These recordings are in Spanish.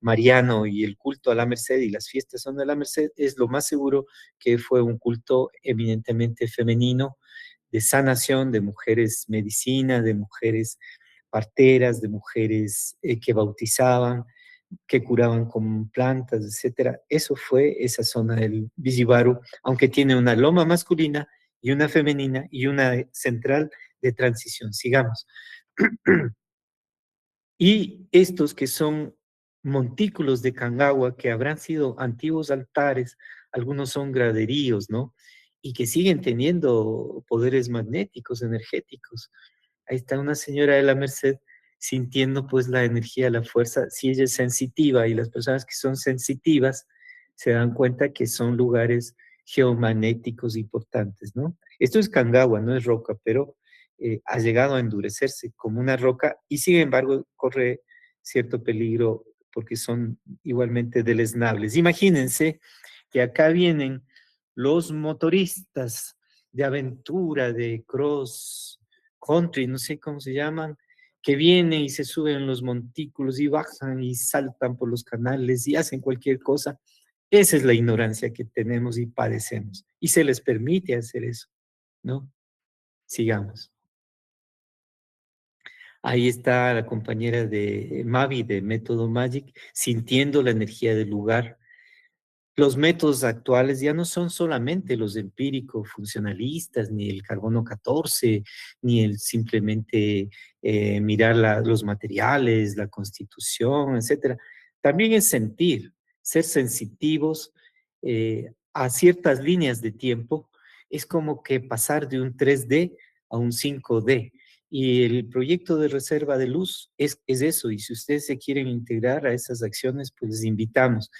mariano y el culto a la Merced y las fiestas son de la Merced, es lo más seguro que fue un culto eminentemente femenino, de sanación, de mujeres medicina, de mujeres parteras, de mujeres que bautizaban, que curaban con plantas, etcétera. Eso fue esa zona del Villibaru, aunque tiene una loma masculina y una femenina y una central de transición. Sigamos. Y estos que son montículos de Cangagua, que habrán sido antiguos altares, algunos son graderíos, ¿no? Y que siguen teniendo poderes magnéticos, energéticos. Ahí está una señora de la Merced sintiendo pues la energía, la fuerza. Si ella es sensitiva y las personas que son sensitivas se dan cuenta que son lugares geomagnéticos importantes, ¿no? Esto es Cangagua, no es roca, pero ha llegado a endurecerse como una roca y sin embargo corre cierto peligro porque son igualmente deleznables. Imagínense que acá vienen los motoristas de aventura, de cross country, no sé cómo se llaman, que vienen y se suben en los montículos y bajan y saltan por los canales y hacen cualquier cosa. Esa es la ignorancia que tenemos y padecemos. Y se les permite hacer eso, ¿no? Sigamos. Ahí está la compañera de Mavi de Método Magic, sintiendo la energía del lugar. Los métodos actuales ya no son solamente los empíricos funcionalistas, ni el carbono 14, ni el simplemente mirar los materiales, la constitución, etcétera. También es sentir, ser sensitivos a ciertas líneas de tiempo. Es como que pasar de un 3D a un 5D. Y el proyecto de reserva de luz es eso. Y si ustedes se quieren integrar a esas acciones, pues les invitamos.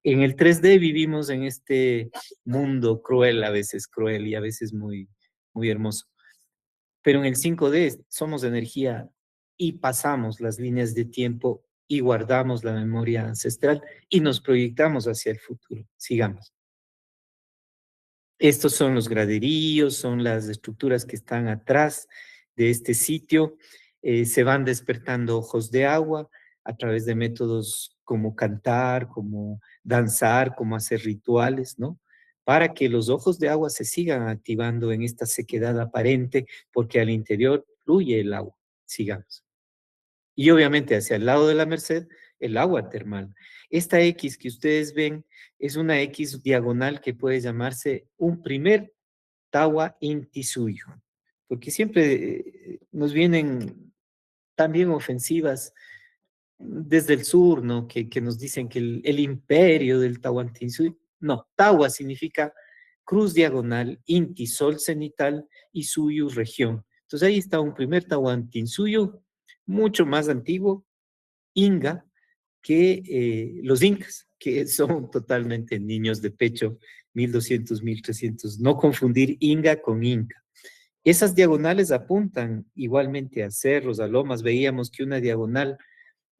En el 3D vivimos en este mundo cruel, a veces cruel y a veces muy, muy hermoso. Pero en el 5D somos energía y pasamos las líneas de tiempo y guardamos la memoria ancestral y nos proyectamos hacia el futuro. Sigamos. Estos son los graderíos, son las estructuras que están atrás de este sitio. Se van despertando ojos de agua a través de métodos como cantar, como danzar, como hacer rituales, ¿no? Para que los ojos de agua se sigan activando en esta sequedad aparente, porque al interior fluye el agua. Sigamos. Y obviamente hacia el lado de la Merced, el agua termal. Esta X que ustedes ven es una X diagonal que puede llamarse un primer Tawa Inti suyo, porque siempre nos vienen también ofensivas desde el sur, ¿no? Que nos dicen que el imperio del Tahuantinsuyo. No, Tawa significa cruz diagonal, Inti, sol cenital y Suyu, región. Entonces ahí está un primer Tahuantinsuyo, mucho más antiguo, Inga, que los incas, que son totalmente niños de pecho, 1200, 1300. No confundir Inga con Inca. Esas diagonales apuntan igualmente a cerros, a lomas. Veíamos que una diagonal,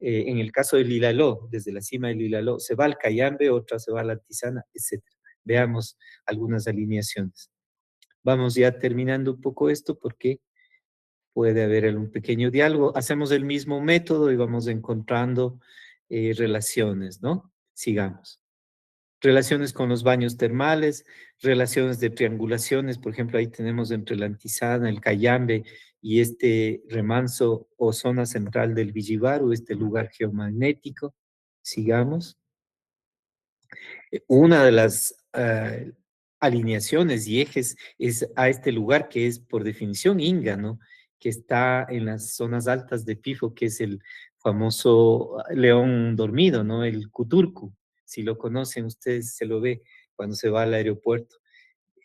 en el caso del Ilaló, desde la cima del Ilaló, se va al Cayambe, otra se va a la Tizana, etc. Veamos algunas alineaciones. Vamos ya terminando un poco esto porque puede haber un pequeño diálogo. Hacemos el mismo método y vamos encontrando relaciones, ¿no? Sigamos. Relaciones con los baños termales, relaciones de triangulaciones, por ejemplo, ahí tenemos entre la Antizana, el Cayambe y este remanso o zona central del Villibaru, este lugar geomagnético. Sigamos. Una de las alineaciones y ejes es a este lugar que es por definición Inga, ¿no? Que está en las zonas altas de Pifo, que es el famoso león dormido, ¿no? El Cuturcu. Si lo conocen, ustedes se lo ve cuando se va al aeropuerto.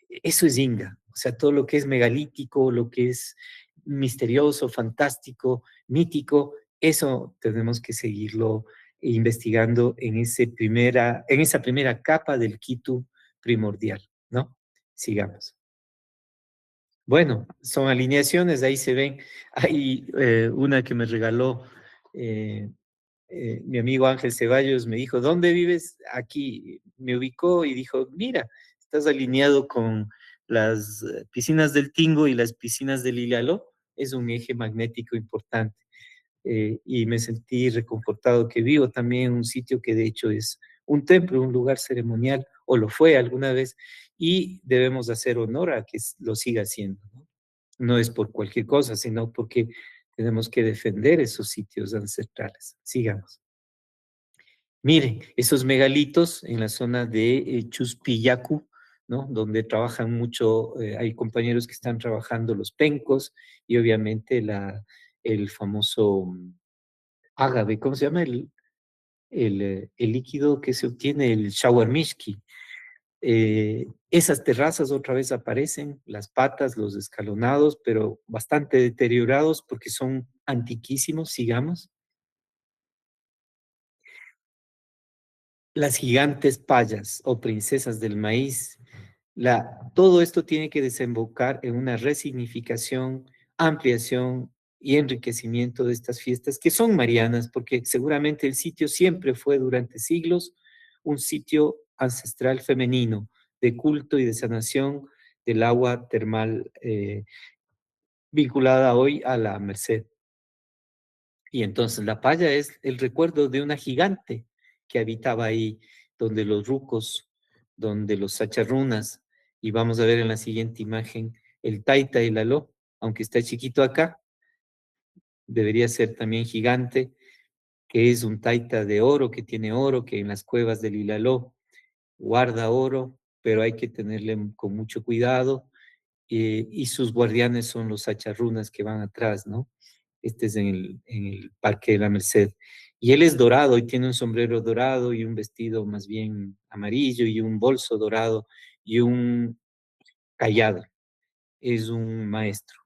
Eso es Inga, o sea, todo lo que es megalítico, lo que es misterioso, fantástico, mítico, eso tenemos que seguirlo investigando en esa primera capa del Kitu primordial, ¿no? Sigamos. Bueno, son alineaciones, ahí se ven. Hay una que me regaló eh, mi amigo Ángel Ceballos, me dijo, ¿dónde vives? Aquí. Me ubicó y dijo, mira, estás alineado con las piscinas del Tingo y las piscinas del Ilaló. Es un eje magnético importante. y me sentí reconfortado que vivo también en un sitio que de hecho es un templo, un lugar ceremonial, o lo fue alguna vez, y debemos hacer honor a que lo siga haciendo, ¿no? No es por cualquier cosa, sino porque tenemos que defender esos sitios ancestrales. Sigamos. Miren, esos megalitos en la zona de Chuspillacu, ¿no? Donde trabajan mucho, hay compañeros que están trabajando los pencos y obviamente el famoso ágave, ¿cómo se llama? El líquido que se obtiene, el shawarmishki. Esas terrazas otra vez aparecen, las patas, los escalonados, pero bastante deteriorados porque son antiquísimos, sigamos. Las gigantes payas o princesas del maíz, todo esto tiene que desembocar en una resignificación, ampliación y enriquecimiento de estas fiestas que son marianas, porque seguramente el sitio siempre fue durante siglos un sitio ancestral femenino de culto y de sanación del agua termal vinculada hoy a la Merced. Y entonces la paya es el recuerdo de una gigante que habitaba ahí, donde los rucos, donde los sacharrunas, y vamos a ver en la siguiente imagen el taita y lalo, aunque está chiquito acá, debería ser también gigante, que es un taita de oro, que tiene oro, que en las cuevas del Ilaló guarda oro, pero hay que tenerle con mucho cuidado, y sus guardianes son los sacharrunas que van atrás, ¿no? Este es en el Parque de la Merced. Y él es dorado y tiene un sombrero dorado y un vestido más bien amarillo y un bolso dorado y un callado. Es un maestro.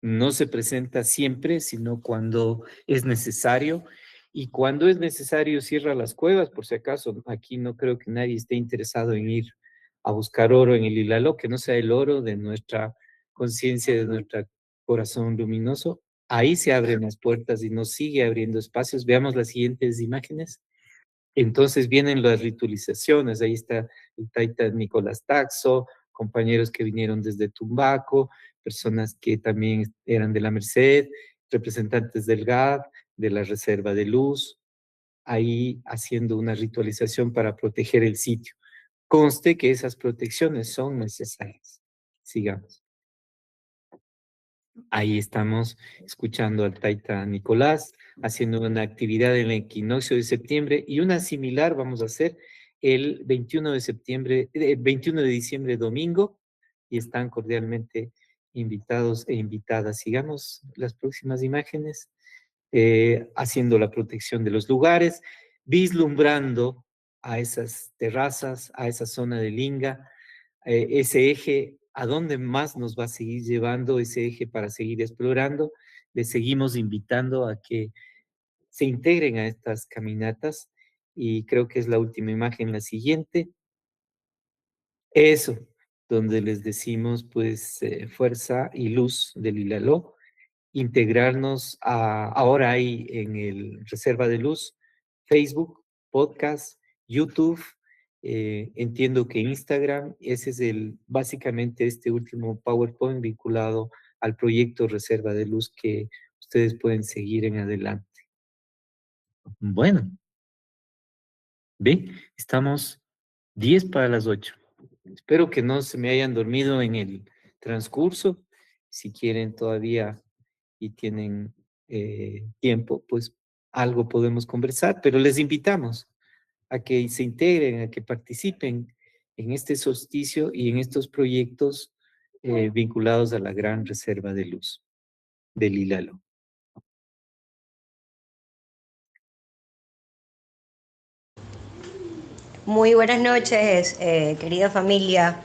No se presenta siempre, sino cuando es necesario. Y cuando es necesario cierra las cuevas, por si acaso. Aquí no creo que nadie esté interesado en ir a buscar oro en el Ilaló, que no sea el oro de nuestra conciencia, de nuestro corazón luminoso. Ahí se abren las puertas y nos sigue abriendo espacios. Veamos las siguientes imágenes. Entonces vienen las ritualizaciones, ahí está el taita Nicolás Taxo, compañeros que vinieron desde Tumbaco, personas que también eran de la Merced, representantes del GAD, de la Reserva de Luz, ahí haciendo una ritualización para proteger el sitio. Conste que esas protecciones son necesarias. Sigamos. Ahí estamos escuchando al Taita Nicolás, haciendo una actividad en el equinoccio de septiembre y una similar vamos a hacer el 21 de septiembre, 21 de diciembre, domingo, y están cordialmente invitados e invitadas. Sigamos las próximas imágenes, haciendo la protección de los lugares, vislumbrando a esas terrazas, a esa zona de Linga, ese eje, a dónde más nos va a seguir llevando ese eje para seguir explorando. Les seguimos invitando a que se integren a estas caminatas y creo que es la última imagen, la siguiente. Eso, donde les decimos pues fuerza y luz del Ilaló, integrarnos ahora hay en el Reserva de Luz, Facebook, podcast, YouTube, entiendo que Instagram, ese es básicamente este último PowerPoint vinculado al proyecto Reserva de Luz que ustedes pueden seguir en adelante. Bueno, ve, estamos 10 para las 8. Espero que no se me hayan dormido en el transcurso. Si quieren todavía y tienen tiempo, pues algo podemos conversar, pero les invitamos a que se integren, a que participen en este solsticio y en estos proyectos vinculados a la Gran Reserva de Luz del Ilalo. Muy buenas noches, querida familia,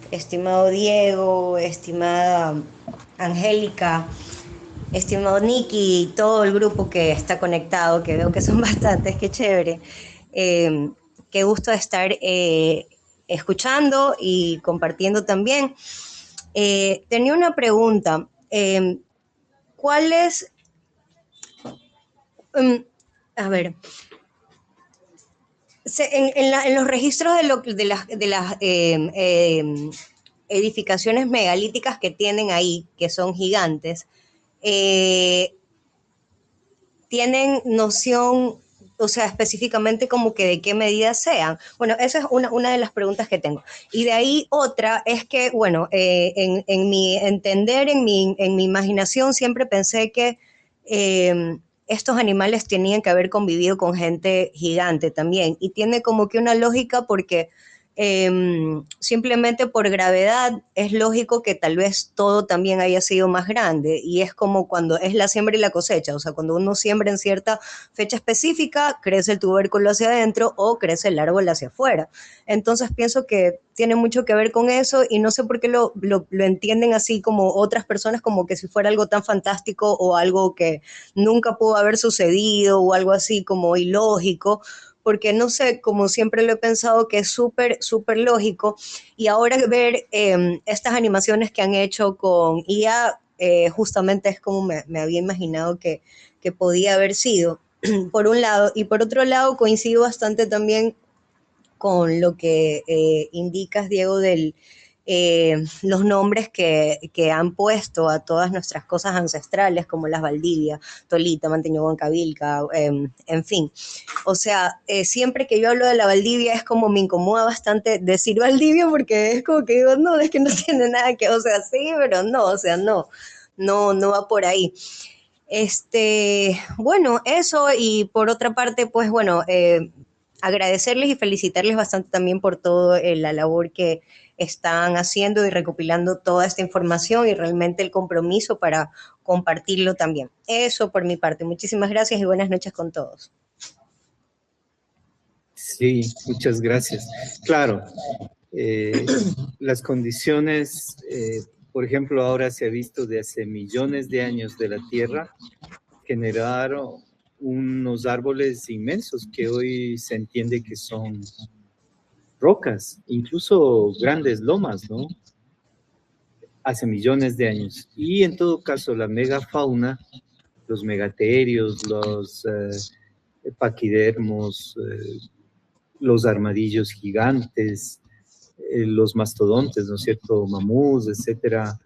estimado Diego, estimada Angélica, estimado Nicky y todo el grupo que está conectado, que veo que son bastantes, qué chévere. Qué gusto estar escuchando y compartiendo también. Tenía una pregunta. ¿Cuál es, a ver, en los registros de las edificaciones megalíticas que tienen ahí, que son gigantes, eh, ¿tienen noción, o sea, específicamente como que de qué medidas sean? Bueno, esa es una de las preguntas que tengo. Y de ahí otra es que, bueno, en mi entender, en mi imaginación, siempre pensé que estos animales tenían que haber convivido con gente gigante también. Y tiene como que una lógica porque simplemente por gravedad es lógico que tal vez todo también haya sido más grande y es como cuando es la siembra y la cosecha, o sea, cuando uno siembra en cierta fecha específica, crece el tubérculo hacia adentro o crece el árbol hacia afuera. Entonces pienso que tiene mucho que ver con eso y no sé por qué lo entienden así como otras personas, como que si fuera algo tan fantástico o algo que nunca pudo haber sucedido o algo así como ilógico, porque no sé, como siempre lo he pensado que es súper, súper lógico. Y ahora ver estas animaciones que han hecho con IA, justamente es como me había imaginado que podía haber sido, por un lado. Y por otro lado, coincido bastante también con lo que indicas, Diego, los nombres que han puesto a todas nuestras cosas ancestrales, como las Valdivia, Tolita, Manteño, Huancavilca, en fin. O sea, siempre que yo hablo de la Valdivia es como me incomoda bastante decir Valdivia porque es como que digo, no, es que no tiene nada que, o sea, sí, pero no, o sea, no va por ahí. Bueno, eso y por otra parte, pues bueno, agradecerles y felicitarles bastante también por toda la labor que están haciendo y recopilando toda esta información y realmente el compromiso para compartirlo también. Eso por mi parte. Muchísimas gracias y buenas noches con todos. Sí, muchas gracias. Claro, las condiciones, por ejemplo, ahora se ha visto de hace millones de años de la Tierra, generaron unos árboles inmensos que hoy se entiende que son rocas, incluso grandes lomas, ¿no? Hace millones de años. Y en todo caso, la megafauna, los megaterios, los paquidermos, los armadillos gigantes, los mastodontes, ¿no es cierto? Mamús, etcétera,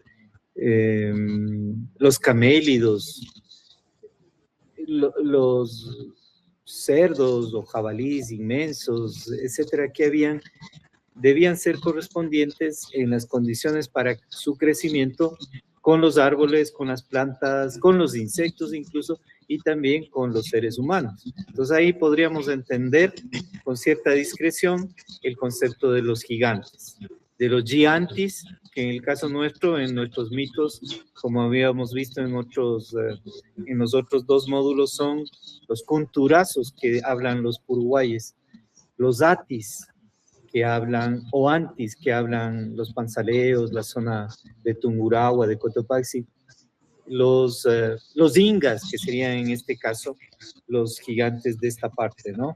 los camélidos, los cerdos o jabalíes inmensos, etcétera, que debían ser correspondientes en las condiciones para su crecimiento con los árboles, con las plantas, con los insectos incluso, y también con los seres humanos. Entonces ahí podríamos entender con cierta discreción el concepto de los gigantes, de los giantis, que en el caso nuestro, en nuestros mitos, como habíamos visto en los otros dos módulos, son los kunturazos que hablan los puruguayes, los atis, que hablan, o antis, que hablan los panzaleos, la zona de Tungurahua, de Cotopaxi, los ingas, que serían en este caso los gigantes de esta parte, ¿no?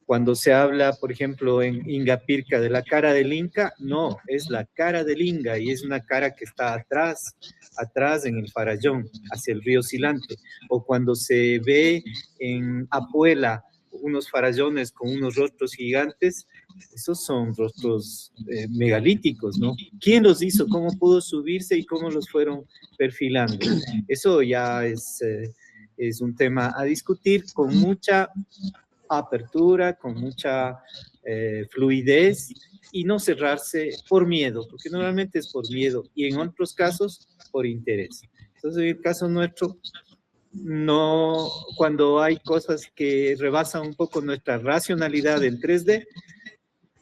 Cuando se habla, por ejemplo, en Ingapirca de la cara del Inca, no, es la cara del Inga y es una cara que está atrás en el Farallón, hacia el río Silante. O cuando se ve en Apuela unos farallones con unos rostros gigantes, esos son rostros megalíticos, ¿no? ¿Quién los hizo? ¿Cómo pudo subirse y cómo los fueron perfilando? Eso ya es un tema a discutir con mucha apertura, con mucha fluidez y no cerrarse por miedo, porque normalmente es por miedo y en otros casos por interés. Entonces, en el caso nuestro, no, cuando hay cosas que rebasan un poco nuestra racionalidad en 3D,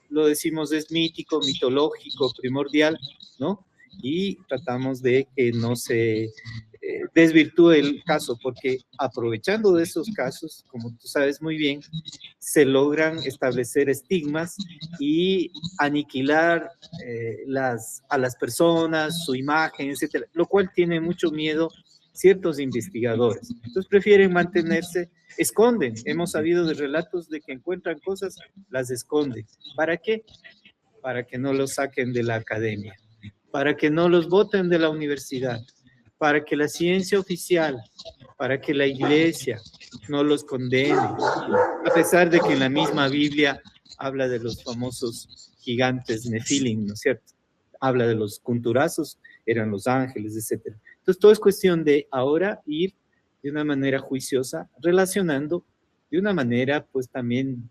lo decimos es mítico, mitológico, primordial, ¿no? Y tratamos de que no se desvirtúe el caso, porque aprovechando de esos casos, como tú sabes muy bien, se logran establecer estigmas y aniquilar a las personas, su imagen, etcétera, lo cual tiene mucho miedo ciertos investigadores. Entonces prefieren mantenerse, esconden. Hemos sabido de relatos de que encuentran cosas, las esconden. ¿Para qué? Para que no los saquen de la academia, para que no los voten de la universidad, para que la ciencia oficial, para que la iglesia no los condene, a pesar de que en la misma Biblia habla de los famosos gigantes Nefilim, ¿no es cierto? Habla de los kunturazos, eran los ángeles, etc. Entonces, todo es cuestión de ahora ir de una manera juiciosa, relacionando de una manera pues también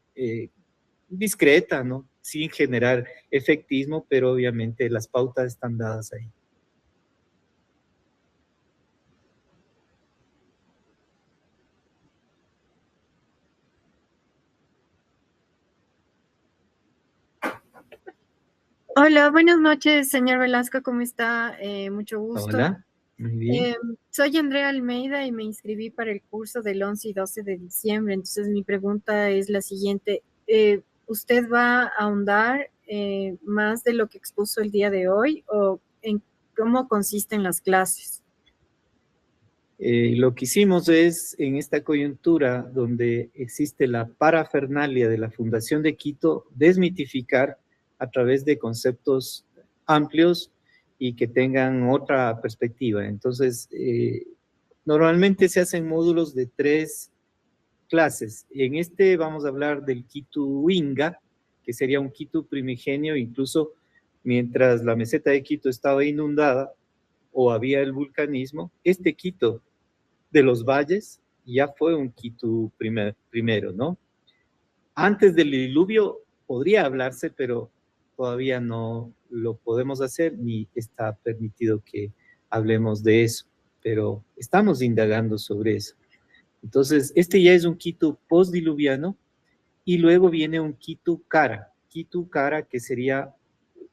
discreta, ¿no? Sin generar efectismo, pero obviamente las pautas están dadas ahí. Hola, buenas noches, señor Velasco, ¿cómo está? Mucho gusto. Hola, muy bien. Soy Andrea Almeida y me inscribí para el curso del 11 y 12 de diciembre. Entonces, mi pregunta es la siguiente. ¿Usted va a ahondar más de lo que expuso el día de hoy o en cómo consisten las clases? Lo que hicimos es, en esta coyuntura donde existe la parafernalia de la Fundación de Quito, desmitificar a través de conceptos amplios y que tengan otra perspectiva. Entonces, normalmente se hacen módulos de 3 clases. En este vamos a hablar del Quito Inga, que sería un Quito primigenio, incluso mientras la meseta de Quito estaba inundada o había el vulcanismo, este Quito de los valles ya fue un Quito primero, ¿no? Antes del diluvio podría hablarse, pero todavía no lo podemos hacer ni está permitido que hablemos de eso, pero estamos indagando sobre eso. Entonces, este ya es un Quito postdiluviano y luego viene un Quito Cara, que sería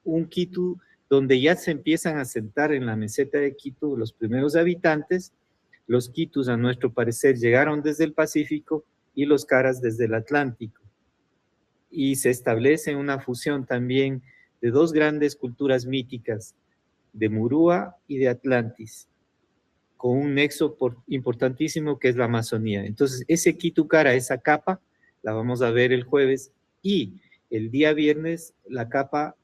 un Quito donde ya se empiezan a sentar en la meseta de Quito los primeros habitantes. Los Quitus, a nuestro parecer, llegaron desde el Pacífico y los Caras desde el Atlántico. Y se establece una fusión también de 2 grandes culturas míticas, de Murúa y de Atlantis, con un nexo importantísimo que es la Amazonía. Entonces, ese Quito Cara, esa capa, la vamos a ver el jueves, y el día viernes la capa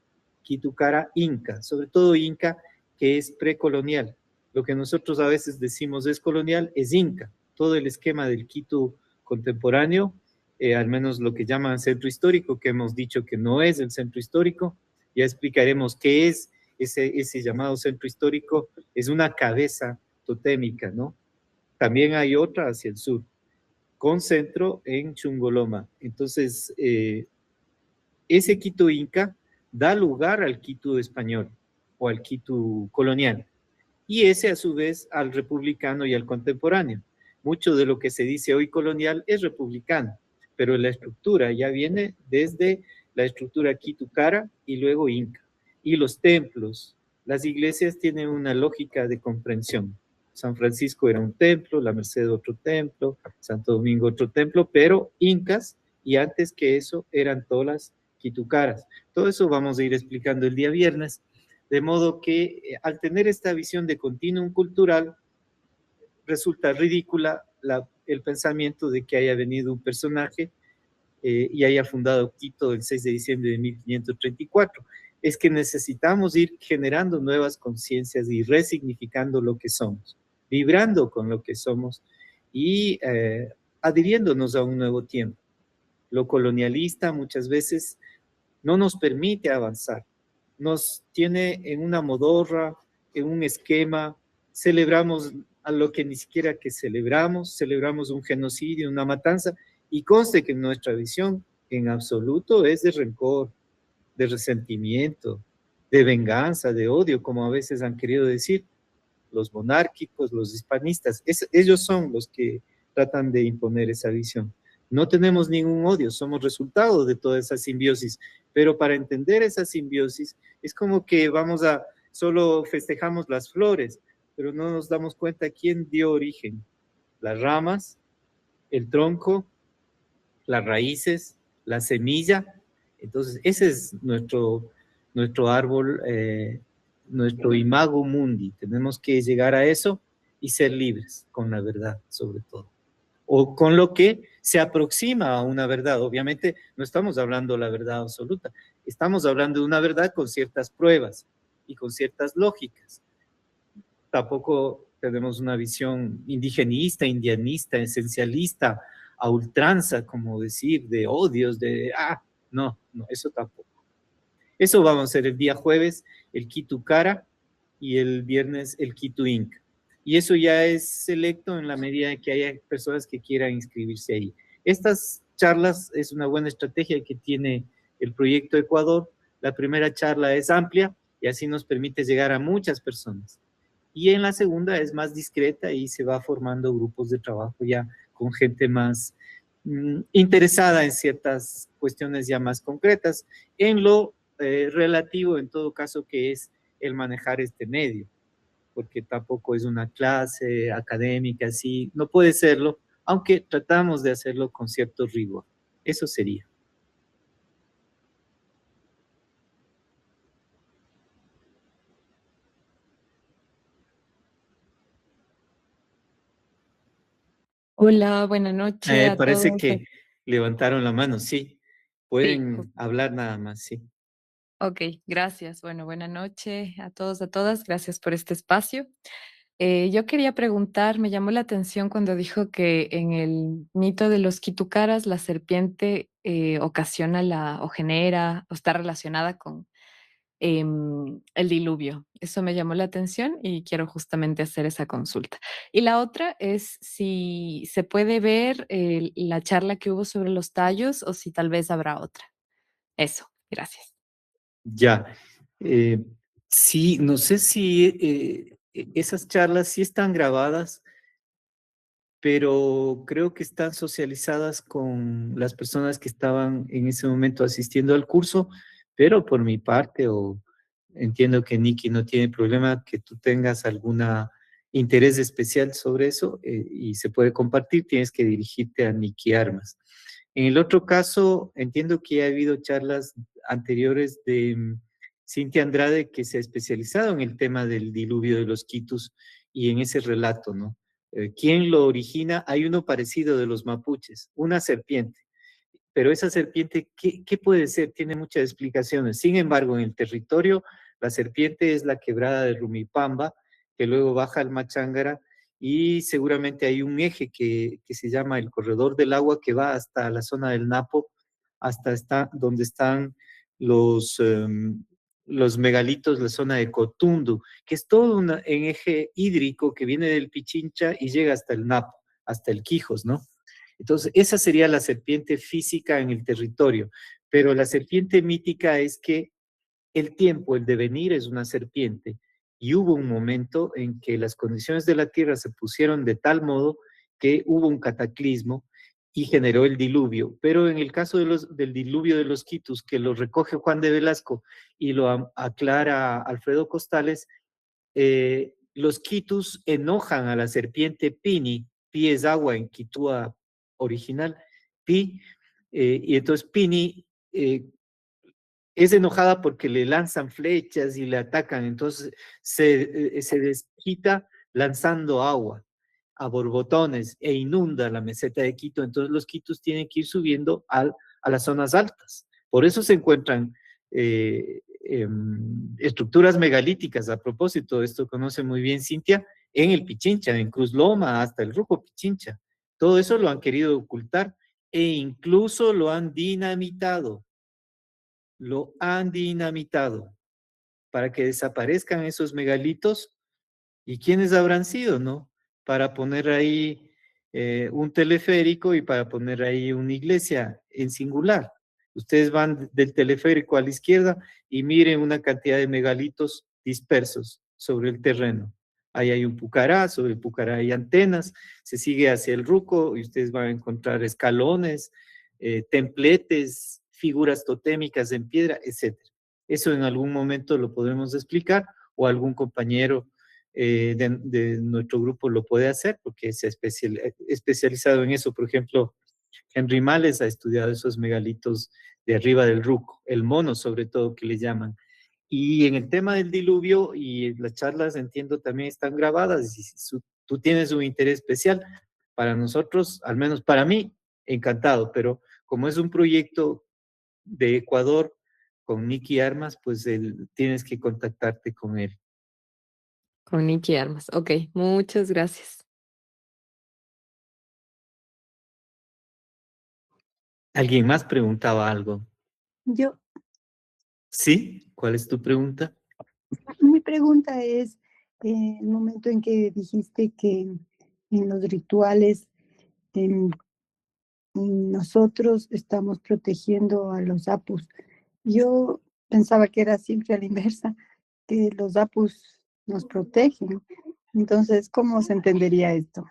Quito Cara Inca, sobre todo Inca, que es precolonial. Lo que nosotros a veces decimos es colonial, es Inca. Todo el esquema del Quito contemporáneo, al menos lo que llaman centro histórico, que hemos dicho que no es el centro histórico, ya explicaremos qué es ese llamado centro histórico, es una cabeza totémica, ¿no? También hay otra hacia el sur, con centro en Chungoloma. Entonces, ese Quito Inca da lugar al Quito español o al Quito colonial, y ese a su vez al republicano y al contemporáneo. Mucho de lo que se dice hoy colonial es republicano, pero la estructura ya viene desde la estructura Quito Cara y luego Inca. Y los templos, las iglesias tienen una lógica de comprensión. San Francisco era un templo, la Merced otro templo, Santo Domingo otro templo, pero incas, y antes que eso eran tolas quitucaras. Todo eso vamos a ir explicando el día viernes, de modo que al tener esta visión de continuum cultural, resulta ridícula el pensamiento de que haya venido un personaje y haya fundado Quito el 6 de diciembre de 1534. Es que necesitamos ir generando nuevas conciencias y resignificando lo que somos, vibrando con lo que somos y adhiriéndonos a un nuevo tiempo. Lo colonialista muchas veces no nos permite avanzar, nos tiene en una modorra, en un esquema, celebramos a lo que ni siquiera que celebramos un genocidio, una matanza, y conste que nuestra visión en absoluto es de rencor, de resentimiento, de venganza, de odio, como a veces han querido decir los monárquicos, los hispanistas. Ellos son los que tratan de imponer esa visión. No tenemos ningún odio, somos resultado de toda esa simbiosis, pero para entender esa simbiosis es como que solo festejamos las flores, pero no nos damos cuenta quién dio origen. Las ramas, el tronco, las raíces, la semilla. Entonces, ese es nuestro árbol, nuestro imago mundi. Tenemos que llegar a eso y ser libres con la verdad, sobre todo. O con lo que se aproxima a una verdad. Obviamente no estamos hablando de la verdad absoluta, estamos hablando de una verdad con ciertas pruebas y con ciertas lógicas. Tampoco tenemos una visión indigenista, indianista, esencialista, a ultranza, como decir, de odios, no, eso tampoco. Eso vamos a hacer el día jueves, el Quito Cara, y el viernes el Quito Inca. y eso ya es selecto en la medida en que haya personas que quieran inscribirse ahí. Estas charlas es una buena estrategia que tiene el proyecto Ecuador. La primera charla es amplia y así nos permite llegar a muchas personas. Y en la segunda es más discreta y se va formando grupos de trabajo ya con gente más interesada en ciertas cuestiones ya más concretas, en lo relativo en todo caso que es el manejar este medio, porque tampoco es una clase académica así, no puede serlo, aunque tratamos de hacerlo con cierto rigor. Eso sería. Hola, buenas noches a Parece todos. que levantaron la mano, sí. Sí, Pueden hablar nada más, sí. ok, gracias. Bueno, buenas noches a todos, a todas. Gracias por este espacio. Yo quería preguntar, me llamó la atención cuando dijo que en el mito de los Kitucaras la serpiente ocasiona o genera o está relacionada con el diluvio. Eso me llamó la atención y quiero justamente hacer esa consulta. Y la otra es si se puede ver la charla que hubo sobre los tallos o si tal vez habrá otra. Eso, gracias. Ya. Eh, sí, no sé si esas charlas sí están grabadas, pero creo que están socializadas con las personas que estaban en ese momento asistiendo al curso, pero por mi parte, o entiendo que Nikki no tiene problema que tú tengas alguna interés especial sobre eso y se puede compartir, tienes que dirigirte a Nikki Armas. En el otro caso, entiendo que ha habido charlas anteriores de Cintia Andrade que se ha especializado en el tema del diluvio de los Quitus y en ese relato, ¿no? ¿Quién lo origina? Hay uno parecido de los mapuches, una serpiente. Pero esa serpiente, ¿qué puede ser? Tiene muchas explicaciones. Sin embargo, en el territorio, la serpiente es la quebrada de Rumipamba, que luego baja al Machángara, y seguramente hay un eje que se llama el Corredor del Agua, que va hasta la zona del Napo, donde están los, los megalitos, la zona de Cotundu, que es todo un eje hídrico que viene del Pichincha y llega hasta el Napo, hasta el Quijos, ¿no? Entonces, esa sería la serpiente física en el territorio, pero la serpiente mítica es que el tiempo, el devenir es una serpiente y hubo un momento en que las condiciones de la Tierra se pusieron de tal modo que hubo un cataclismo y generó el diluvio. Pero en el caso del diluvio de los Quitus, que lo recoge Juan de Velasco y lo aclara Alfredo Costales, los Quitus enojan a la serpiente Pini, Pi es agua en Quitúa original, Pi, y entonces Pini es enojada porque le lanzan flechas y le atacan, entonces se desquita lanzando agua a borbotones e inunda la meseta de Quito, entonces los quitos tienen que ir subiendo a las zonas altas. Por eso se encuentran estructuras megalíticas, a propósito, esto conoce muy bien Cintia, en el Pichincha, en Cruz Loma, hasta el Ruco Pichincha. Todo eso lo han querido ocultar e incluso lo han dinamitado para que desaparezcan esos megalitos. ¿Y quiénes habrán sido, no? Para poner ahí un teleférico y para poner ahí una iglesia en singular. Ustedes van del teleférico a la izquierda y miren una cantidad de megalitos dispersos sobre el terreno. Ahí hay un pucará, sobre el pucará hay antenas, se sigue hacia el Ruco y ustedes van a encontrar escalones, templetes, figuras totémicas en piedra, etcétera. Eso en algún momento lo podremos explicar o algún compañero de nuestro grupo lo puede hacer porque se ha especializado en eso. Por ejemplo, Henry Males ha estudiado esos megalitos de arriba del Ruco, el mono sobre todo que le llaman. Y en el tema del diluvio y las charlas entiendo también están grabadas y si tú tienes un interés especial para nosotros, al menos para mí, encantado, pero como es un proyecto de Ecuador con Nicky Armas, pues tienes que contactarte con él. Con Nicky Armas. Ok, muchas gracias. ¿Alguien más preguntaba algo? Yo, ¿Sí? ¿Cuál es tu pregunta? mi pregunta es, el momento en que dijiste que en los rituales em, nosotros estamos protegiendo a los apus. Yo pensaba que era siempre a la inversa, que los apus nos protegen. Entonces, ¿cómo se entendería esto?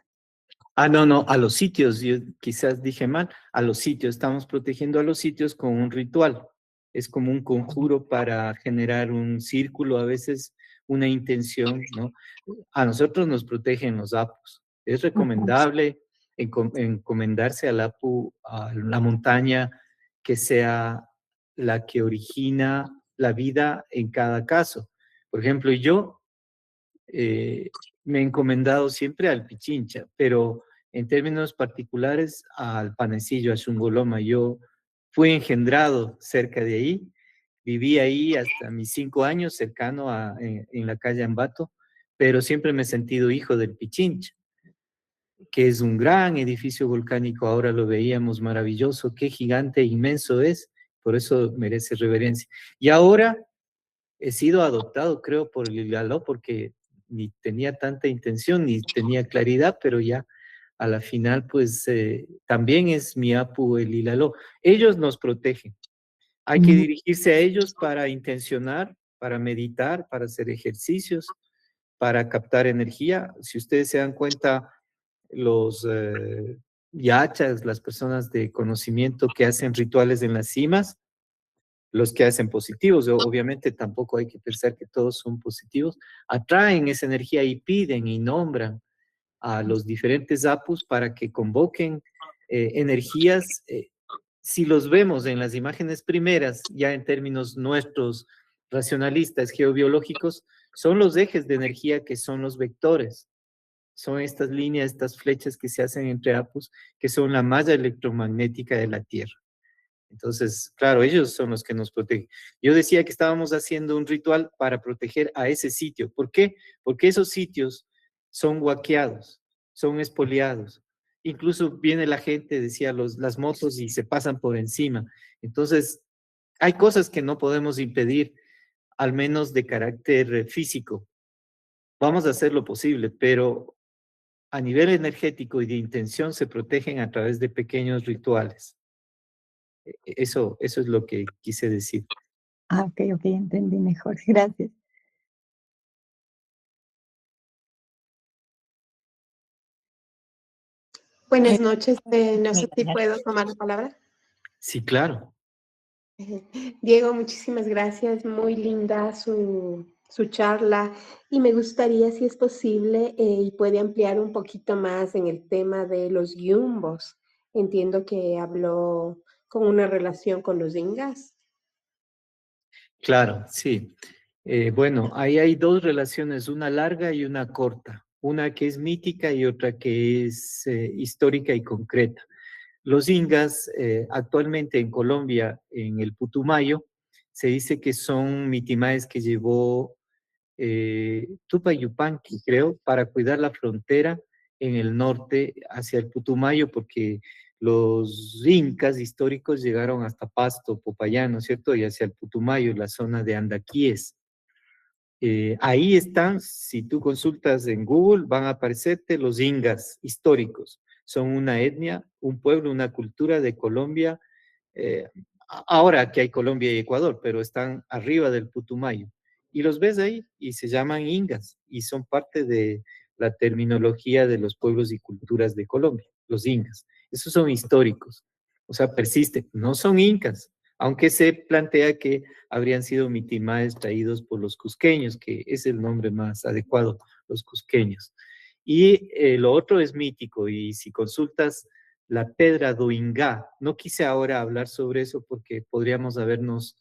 Ah, no, no, a los sitios, yo quizás dije mal, a los sitios, estamos protegiendo a los sitios con un ritual. Es como un conjuro para generar un círculo, a veces una intención, ¿no? A nosotros nos protegen los apus. Es Ajá. recomendable encomendarse al apu, a la montaña que sea la que origina la vida en cada caso. Por ejemplo, yo eh, me he encomendado siempre al Pichincha, pero en términos particulares al Panecillo, a Shungoloma. Yo fui engendrado cerca de ahí, viví ahí hasta mis 5 años, cercano en la calle Ambato, pero siempre me he sentido hijo del Pichincha, que es un gran edificio volcánico, ahora lo veíamos maravilloso, qué gigante, e inmenso es, por eso merece reverencia. Y ahora he sido adoptado, creo, por el Ilaló, porque ni tenía tanta intención, ni tenía claridad, pero ya a la final, pues también es mi Apu el Ilaló. Ellos nos protegen. Hay que dirigirse a ellos para intencionar, para meditar, para hacer ejercicios, para captar energía. Si ustedes se dan cuenta, los yachas, las personas de conocimiento que hacen rituales en las cimas, los que hacen positivos, obviamente tampoco hay que pensar que todos son positivos, atraen esa energía y piden y nombran a los diferentes apus para que convoquen energías. Si los vemos en las imágenes primeras, ya en términos nuestros racionalistas, geobiológicos, son los ejes de energía que son los vectores. Son estas líneas, estas flechas que se hacen entre apus, que son la malla electromagnética de la Tierra. Entonces, claro, ellos son los que nos protegen. Yo decía que estábamos haciendo un ritual para proteger a ese sitio. ¿Por qué? Porque esos sitios son guaqueados, son expoliados. Incluso viene la gente, decía, las motos y se pasan por encima. Entonces, hay cosas que no podemos impedir, al menos de carácter físico. Vamos a hacer lo posible, pero a nivel energético y de intención se protegen a través de pequeños rituales. Eso es lo que quise decir. Ah, ok, ok, entendí mejor. Gracias. Buenas noches, no sé si puedo tomar la palabra. Sí, claro. Diego, muchísimas gracias, muy linda su charla y me gustaría, si es posible, y puede ampliar un poquito más en el tema de los yumbos. Entiendo que habló con una relación con los ingas. Claro, sí. Bueno, ahí hay dos relaciones, una larga y una corta. Una que es mítica y otra que es histórica y concreta. Los ingas, actualmente en Colombia, en el Putumayo, se dice que son mitimaes que llevó Tupac Yupanqui, creo, para cuidar la frontera en el norte hacia el Putumayo, porque los incas históricos llegaron hasta Pasto, Popayán, ¿no es cierto? Y hacia el Putumayo, la zona de Andaquíes. Ahí están, si tú consultas en Google, van a aparecerte los ingas históricos. Son una etnia, un pueblo, una cultura de Colombia, eh, ahora que hay Colombia y Ecuador, pero están arriba del Putumayo. Y los ves ahí y se llaman ingas y son parte de la terminología de los pueblos y culturas de Colombia, los ingas. Esos son históricos, o sea, persisten, no son incas, aunque se plantea que habrían sido mitimaes traídos por los cusqueños, que es el nombre más adecuado, los cusqueños. Y lo otro es mítico, y si consultas la Pedra do Ingá, no quise ahora hablar sobre eso porque podríamos habernos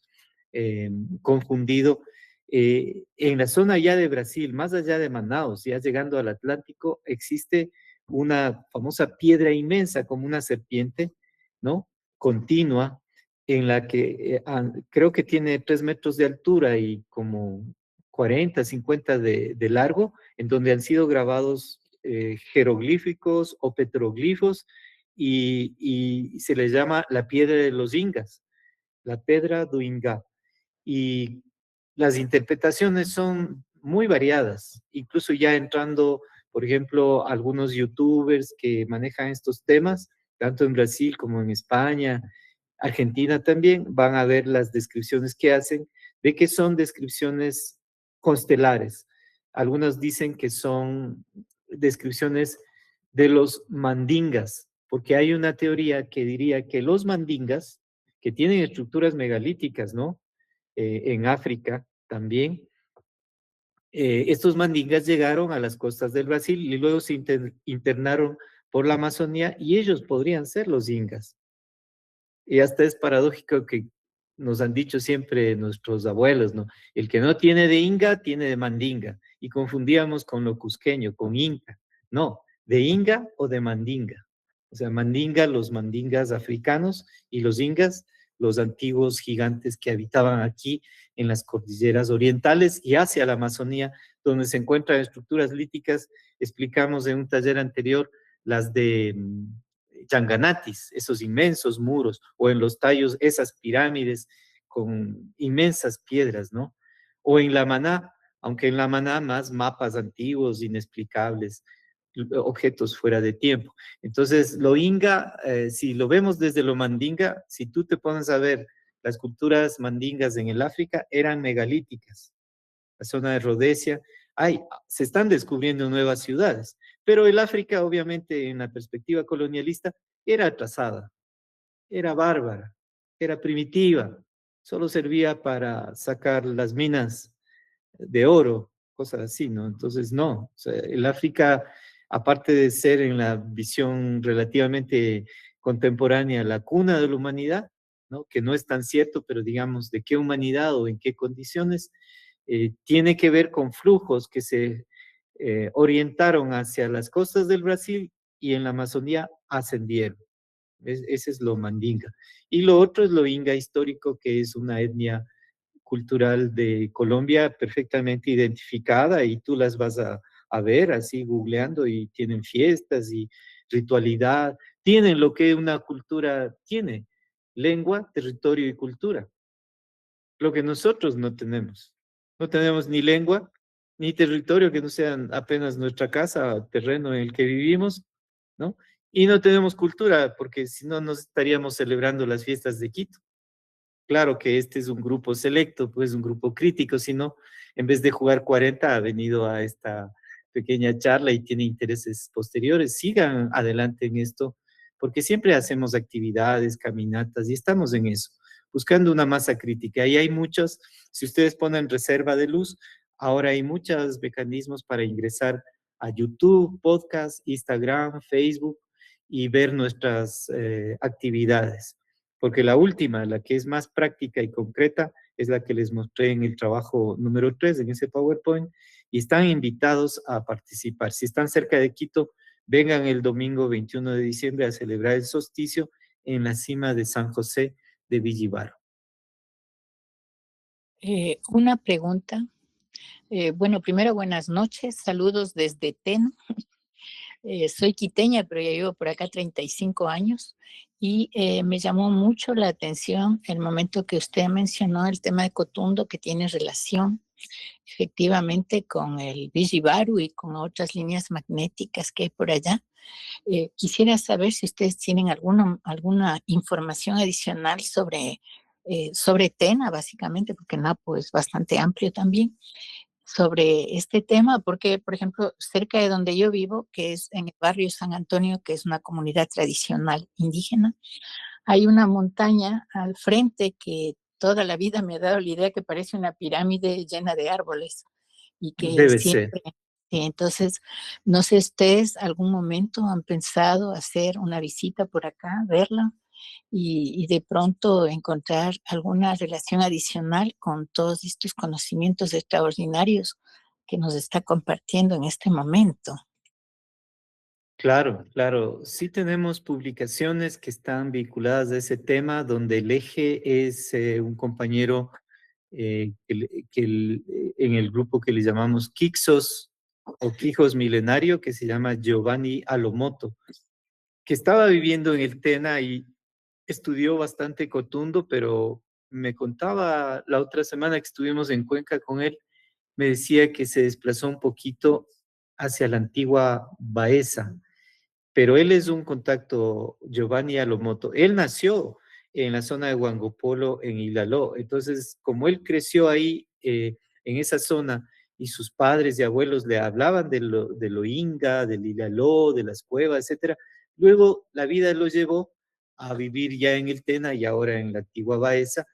confundido. En la zona ya de Brasil, más allá de Manaus, ya llegando al Atlántico, existe una famosa piedra inmensa como una serpiente, ¿no? Continua, en la que creo que tiene 3 metros de altura y como 40, 50 de largo, en donde han sido grabados jeroglíficos o petroglifos y se le llama la piedra de los ingas, la pedra do Ingá. Y las interpretaciones son muy variadas, incluso ya entrando, por ejemplo, algunos youtubers que manejan estos temas, tanto en Brasil como en España, Argentina también, van a ver las descripciones que hacen, de que son descripciones constelares. Algunos dicen que son descripciones de los mandingas, porque hay una teoría que diría que los mandingas, que tienen estructuras megalíticas, ¿no? En África también, estos mandingas llegaron a las costas del Brasil y luego se internaron por la Amazonía y ellos podrían ser los ingas. Y hasta es paradójico que nos han dicho siempre nuestros abuelos, ¿no? El que no tiene de inga, tiene de mandinga. Y confundíamos con lo cusqueño, con inca. No, de inga o de mandinga. O sea, mandinga, los mandingas africanos, y los ingas, los antiguos gigantes que habitaban aquí en las cordilleras orientales y hacia la Amazonía, donde se encuentran estructuras líticas. Explicamos en un taller anterior las de Yanganatis, esos inmensos muros, o en los tallos, esas pirámides con inmensas piedras, ¿no? O en la Maná, aunque en la Maná más mapas antiguos, inexplicables, objetos fuera de tiempo. Entonces, lo inga, si lo vemos desde lo mandinga, si tú te pones a ver las culturas mandingas en el África, eran megalíticas. La zona de Rhodesia, se están descubriendo nuevas ciudades, pero el África, obviamente, en la perspectiva colonialista, era atrasada, era bárbara, era primitiva, solo servía para sacar las minas de oro, cosas así, ¿no? Entonces, no, o sea, el África, aparte de ser en la visión relativamente contemporánea la cuna de la humanidad, ¿no? Que no es tan cierto, pero digamos, ¿de qué humanidad o en qué condiciones? Tiene que ver con flujos que se orientaron hacia las costas del Brasil y en la Amazonía ascendieron. Ese es lo mandinga. Y lo otro es lo inga histórico, que es una etnia cultural de Colombia perfectamente identificada, y tú las vas a ver así googleando, y tienen fiestas y ritualidad, tienen lo que una cultura tiene: lengua, territorio y cultura. Lo que nosotros no tenemos. No tenemos ni lengua, ni territorio que no sean apenas nuestra casa, terreno en el que vivimos, ¿no? Y no tenemos cultura, porque si no, nos estaríamos celebrando las fiestas de Quito. Claro que este es un grupo selecto, pues un grupo crítico, sino en vez de jugar 40 ha venido a esta pequeña charla y tiene intereses posteriores. Sigan adelante en esto, porque siempre hacemos actividades, caminatas, y estamos en eso, buscando una masa crítica. Y hay muchos, si ustedes ponen reserva de luz, ahora hay muchos mecanismos para ingresar a YouTube, podcast, Instagram, Facebook, y ver nuestras actividades. Porque la última, la que es más práctica y concreta, es la que les mostré en el trabajo número 3, en ese PowerPoint, y están invitados a participar. Si están cerca de Quito, vengan el domingo 21 de diciembre a celebrar el solsticio en la cima de San José de Villibaro. Una pregunta. Bueno, primero, buenas noches. Saludos desde Teno. Soy quiteña, pero ya llevo por acá 35 años y me llamó mucho la atención el momento que usted mencionó el tema de Cotundo, que tiene relación efectivamente con el Villibaru y con otras líneas magnéticas que hay por allá. Quisiera saber si ustedes tienen alguna información adicional sobre Tena, básicamente, porque Napo es bastante amplio también, sobre este tema, porque, por ejemplo, cerca de donde yo vivo, que es en el barrio San Antonio, que es una comunidad tradicional indígena, hay una montaña al frente que toda la vida me ha dado la idea que parece una pirámide llena de árboles y que Debe ser. siempre... Sí, entonces, no sé, ¿ustedes algún momento han pensado hacer una visita por acá, verla y de pronto encontrar alguna relación adicional con todos estos conocimientos extraordinarios que nos está compartiendo en este momento? Claro, claro. Sí tenemos publicaciones que están vinculadas a ese tema, donde el eje es un compañero en el grupo que le llamamos Kixos o Quijos Milenario, que se llama Giovanni Alomoto, que estaba viviendo en el Tena y estudió bastante Cotundo, pero me contaba la otra semana que estuvimos en Cuenca con él, me decía que se desplazó un poquito hacia la antigua Baeza, pero él es un contacto, Giovanni Alomoto. Él nació en la zona de Huangopolo, en Ilaló. Entonces, como él creció ahí, en esa zona, y sus padres y abuelos le hablaban de lo inga, del Ilaló, de las cuevas, etcétera, luego la vida lo llevó a vivir ya en el Tena y ahora en la antigua Baeza,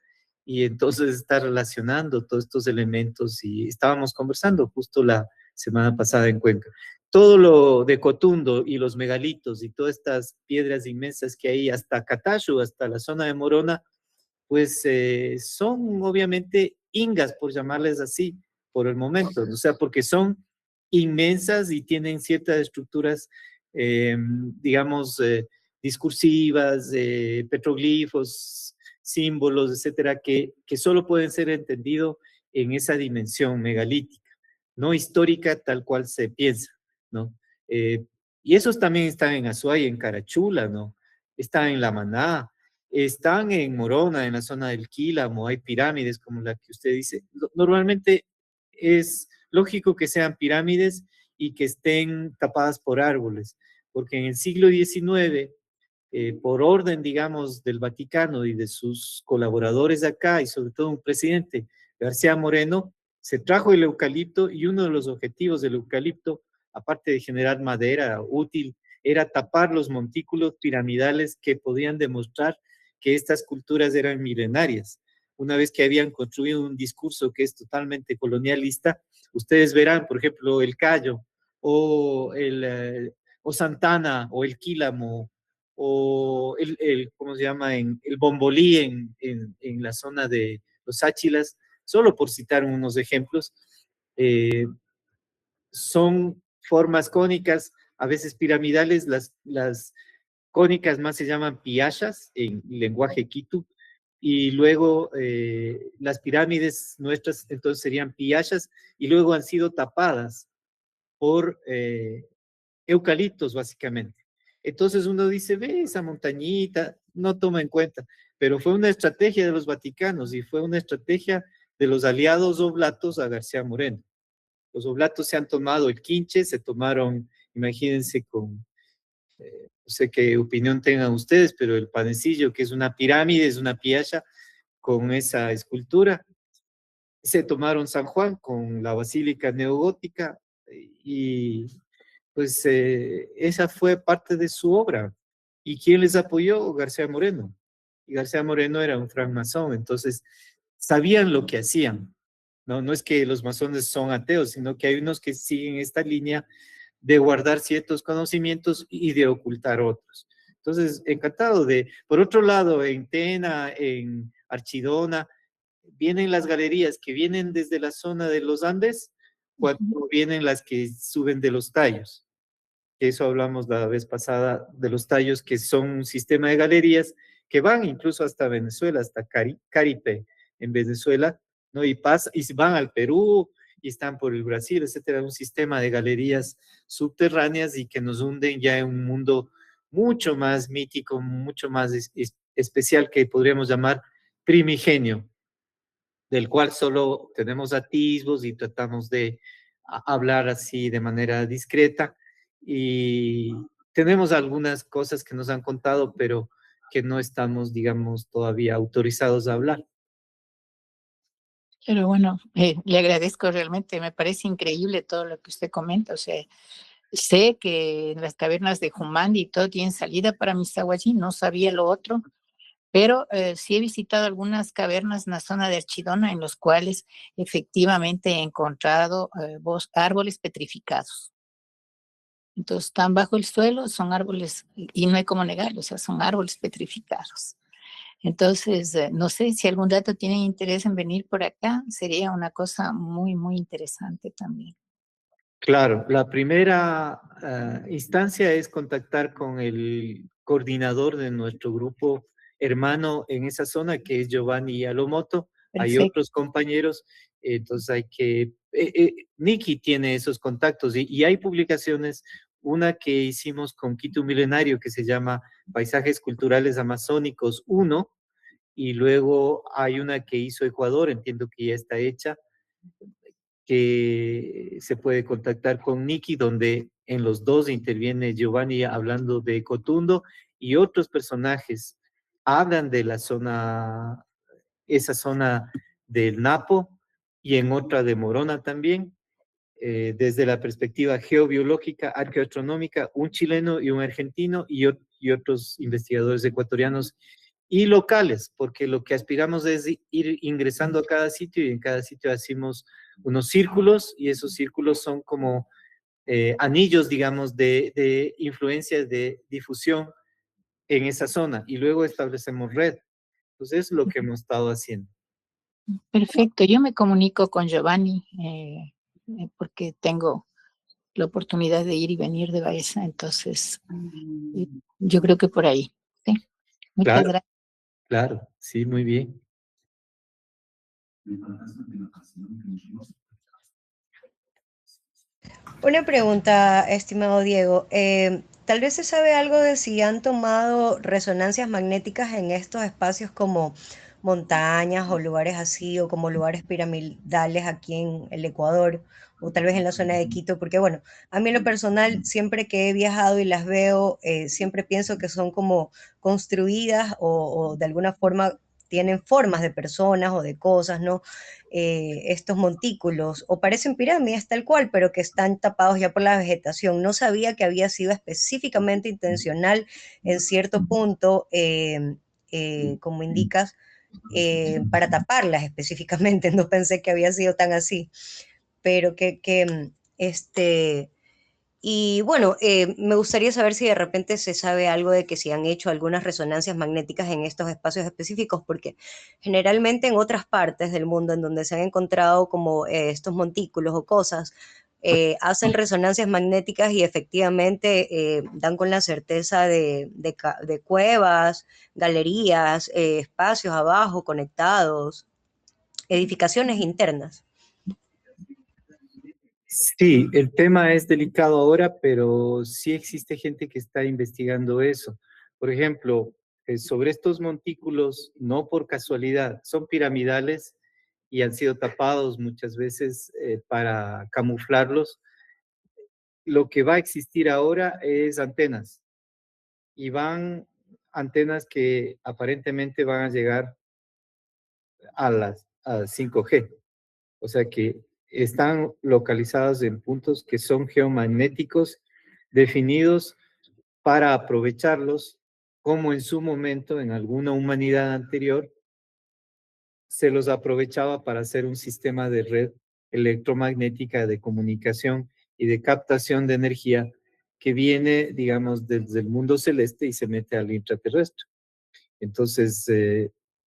y entonces está relacionando todos estos elementos, y estábamos conversando justo la semana pasada en Cuenca. Todo lo de Cotundo y los megalitos y todas estas piedras inmensas que hay hasta Catacho, hasta la zona de Morona, pues son obviamente ingas, por llamarles así, por el momento, o sea, porque son inmensas y tienen ciertas estructuras, digamos, discursivas, petroglifos, símbolos, etcétera, que solo pueden ser entendidos en esa dimensión megalítica, no histórica tal cual se piensa, ¿no? Y esos también están en Azuay, en Carachula, ¿no? Están en La Maná, están en Morona, en la zona del Quílamo, hay pirámides como la que usted dice. Normalmente es lógico que sean pirámides y que estén tapadas por árboles, porque en el siglo XIX, por orden, digamos, del Vaticano y de sus colaboradores de acá, y sobre todo un presidente, García Moreno, se trajo el eucalipto, y uno de los objetivos del eucalipto, aparte de generar madera útil, era tapar los montículos piramidales que podían demostrar que estas culturas eran milenarias. Una vez que habían construido un discurso que es totalmente colonialista, ustedes verán, por ejemplo, el Cayo, o Santana, o el Quílamo, o ¿cómo se llama? El Bombolí en la zona de los Áchilas, solo por citar unos ejemplos, eh, son formas cónicas, a veces piramidales. Las cónicas más se llaman piachas en lenguaje quitu, y luego las pirámides nuestras entonces serían piachas, y luego han sido tapadas por eucaliptos, básicamente. Entonces uno dice, ve esa montañita, no toma en cuenta, pero fue una estrategia de los vaticanos y fue una estrategia de los aliados oblatos a García Moreno. Los oblatos se han tomado el quinche, se tomaron, imagínense, no sé qué opinión tengan ustedes, pero el panecillo, que es una pirámide, es una piacha con esa escultura. Se tomaron San Juan con la basílica neogótica, y pues esa fue parte de su obra. ¿Y quién les apoyó? García Moreno. Y García Moreno era un francmasón, entonces sabían lo que hacían. No, no es que los masones son ateos, sino que hay unos que siguen esta línea de guardar ciertos conocimientos y de ocultar otros. Entonces, encantado de, por otro lado, en Tena, en Archidona, vienen las galerías que vienen desde la zona de los Andes, cuando vienen las que suben de los tallos. Eso hablamos la vez pasada de los tallos, que son un sistema de galerías que van incluso hasta Venezuela, hasta Caripe, en Venezuela, ¿no? Y van al Perú, y están por el Brasil, etcétera, un sistema de galerías subterráneas y que nos hunden ya en un mundo mucho más mítico, mucho más especial, que podríamos llamar primigenio, del cual solo tenemos atisbos y tratamos de hablar así de manera discreta. Y tenemos algunas cosas que nos han contado, pero que no estamos, digamos, todavía autorizados a hablar. Pero bueno, le agradezco realmente, me parece increíble todo lo que usted comenta. O sea, sé que en las cavernas de Jumandi y todo tienen salida para Misahuallí, no sabía lo otro, pero sí he visitado algunas cavernas en la zona de Archidona, en los cuales efectivamente he encontrado árboles petrificados. Entonces están bajo el suelo, son árboles, y no hay cómo negarlo, o sea, son árboles petrificados. Entonces, no sé si algún dato tienen interés en venir por acá, sería una cosa muy, muy interesante también. Claro, la primera instancia es contactar con el coordinador de nuestro grupo hermano en esa zona, que es Giovanni Alomoto. Hay Perfecto. otros compañeros, entonces hay que... Nicky tiene esos contactos, y hay publicaciones, una que hicimos con Quito Milenario que se llama Paisajes Culturales Amazónicos 1, y luego hay una que hizo Ecuador, entiendo que ya está hecha, que se puede contactar con Nikki, donde en los dos interviene Giovanni hablando de Cotundo y otros personajes hablan de la zona, esa zona del Napo y en otra de Morona también, desde la perspectiva geobiológica, arqueoastronómica, un chileno y un argentino y otros investigadores ecuatorianos y locales, porque lo que aspiramos es ir ingresando a cada sitio y en cada sitio hacemos unos círculos y esos círculos son como anillos, digamos, de influencias de difusión en esa zona y luego establecemos red. Entonces es lo que hemos estado haciendo. Perfecto, yo me comunico con Giovanni porque tengo la oportunidad de ir y venir de Baeza, entonces yo creo que por ahí. ¿Sí? Muchas Claro, gracias. claro, sí, muy bien. Una pregunta, estimado Diego. Tal vez se sabe algo de si han tomado resonancias magnéticas en estos espacios como montañas o lugares así, o como lugares piramidales aquí en el Ecuador, o tal vez en la zona de Quito, porque bueno, a mí en lo personal, siempre que he viajado y las veo, siempre pienso que son como construidas o de alguna forma tienen formas de personas o de cosas, ¿no? Estos montículos, o parecen pirámides tal cual, pero que están tapados ya por la vegetación. No sabía que había sido específicamente intencional en cierto punto, como indicas, para taparlas específicamente. No pensé que había sido tan así, pero y bueno, me gustaría saber si de repente se sabe algo de que si han hecho algunas resonancias magnéticas en estos espacios específicos, porque generalmente en otras partes del mundo en donde se han encontrado como estos montículos o cosas, hacen resonancias magnéticas y efectivamente dan con la certeza de cuevas, galerías, espacios abajo conectados, edificaciones internas. Sí, el tema es delicado ahora, pero sí existe gente que está investigando eso. Por ejemplo, sobre estos montículos, no por casualidad, son piramidales y han sido tapados muchas veces para camuflarlos. Lo que va a existir ahora es antenas y van antenas que aparentemente van a llegar a 5G. O sea que están localizadas en puntos que son geomagnéticos definidos para aprovecharlos como en su momento, en alguna humanidad anterior, se los aprovechaba para hacer un sistema de red electromagnética de comunicación y de captación de energía que viene, digamos, desde el mundo celeste y se mete al intraterrestre. Entonces,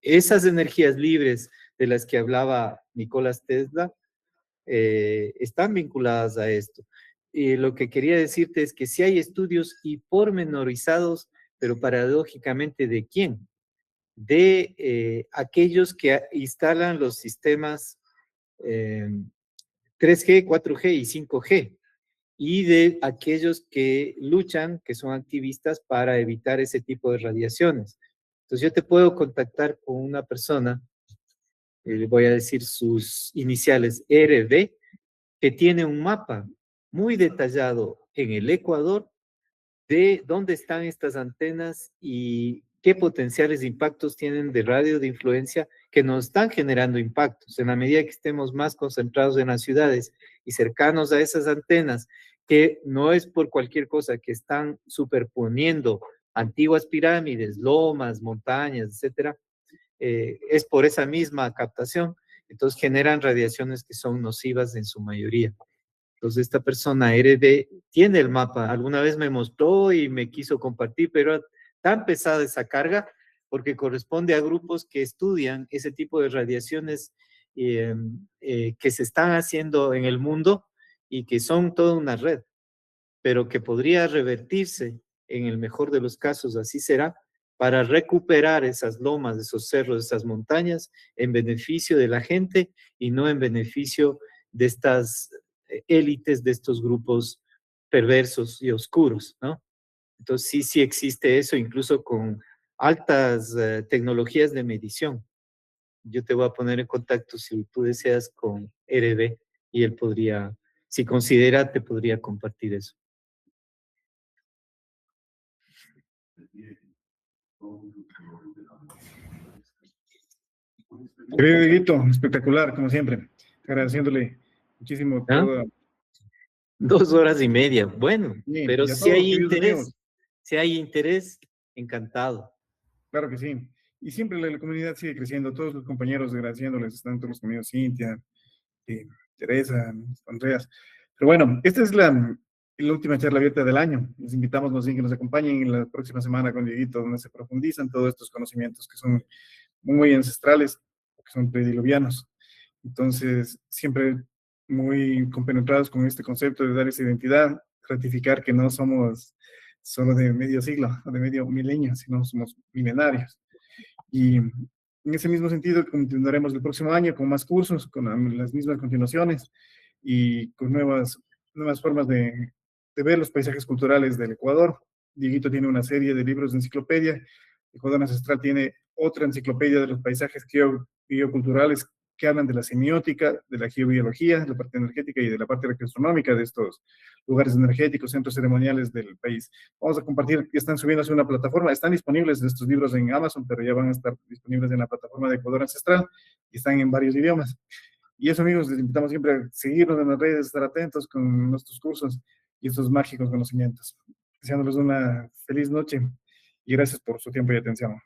esas energías libres de las que hablaba Nicolás Tesla, están vinculadas a esto. Y lo que quería decirte es que sí hay estudios y pormenorizados, pero paradójicamente, ¿de quién? De aquellos que instalan los sistemas 3G, 4G y 5G, y de aquellos que luchan, que son activistas para evitar ese tipo de radiaciones. Entonces yo te puedo contactar con una persona, le voy a decir sus iniciales, RB, que tiene un mapa muy detallado en el Ecuador de dónde están estas antenas y qué potenciales impactos tienen de radio de influencia que nos están generando impactos. En la medida que estemos más concentrados en las ciudades y cercanos a esas antenas, que no es por cualquier cosa, que están superponiendo antiguas pirámides, lomas, montañas, etcétera, es por esa misma captación. Entonces generan radiaciones que son nocivas en su mayoría. Entonces esta persona RD tiene el mapa, alguna vez me mostró y me quiso compartir, pero tan pesada esa carga porque corresponde a grupos que estudian ese tipo de radiaciones que se están haciendo en el mundo y que son toda una red, pero que podría revertirse en el mejor de los casos, así será, para recuperar esas lomas, esos cerros, esas montañas en beneficio de la gente y no en beneficio de estas élites, de estos grupos perversos y oscuros, ¿no? Entonces sí existe eso, incluso con altas tecnologías de medición. Yo te voy a poner en contacto, si tú deseas, con RB y él podría, si considera, te podría compartir eso. Querido Dieguito, espectacular, como siempre. Agradeciéndole muchísimo ¿Ah? todo. 2 horas y media, bueno, Sí, pero y a si todos, hay queridos amigos. interés, encantado. Claro que sí. Y siempre la comunidad sigue creciendo, todos los compañeros agradeciéndoles, están todos los compañeros, Cintia, Teresa, Andreas. Pero bueno, esta es la última charla abierta del año. Les invitamos más bien que nos acompañen en la próxima semana con Dieguito, donde se profundizan todos estos conocimientos que son muy ancestrales, que son prediluvianos. Entonces, siempre muy compenetrados con este concepto de dar esa identidad, ratificar que no somos solo de medio siglo o de medio milenio, sino somos milenarios. Y en ese mismo sentido, continuaremos el próximo año con más cursos, con las mismas continuaciones y con nuevas formas de ver los paisajes culturales del Ecuador. Dieguito tiene una serie de libros de enciclopedia. Ecuador Ancestral tiene otra enciclopedia de los paisajes bioculturales que hablan de la semiótica, de la geobiología, la parte energética y de la parte gastronómica de estos lugares energéticos, centros ceremoniales del país. Vamos a compartir, que están subiéndose a una plataforma, están disponibles estos libros en Amazon, pero ya van a estar disponibles en la plataforma de Ecuador Ancestral y están en varios idiomas. Y eso, amigos, les invitamos siempre a seguirnos en las redes, estar atentos con nuestros cursos y estos mágicos conocimientos. Deseándoles una feliz noche y gracias por su tiempo y atención.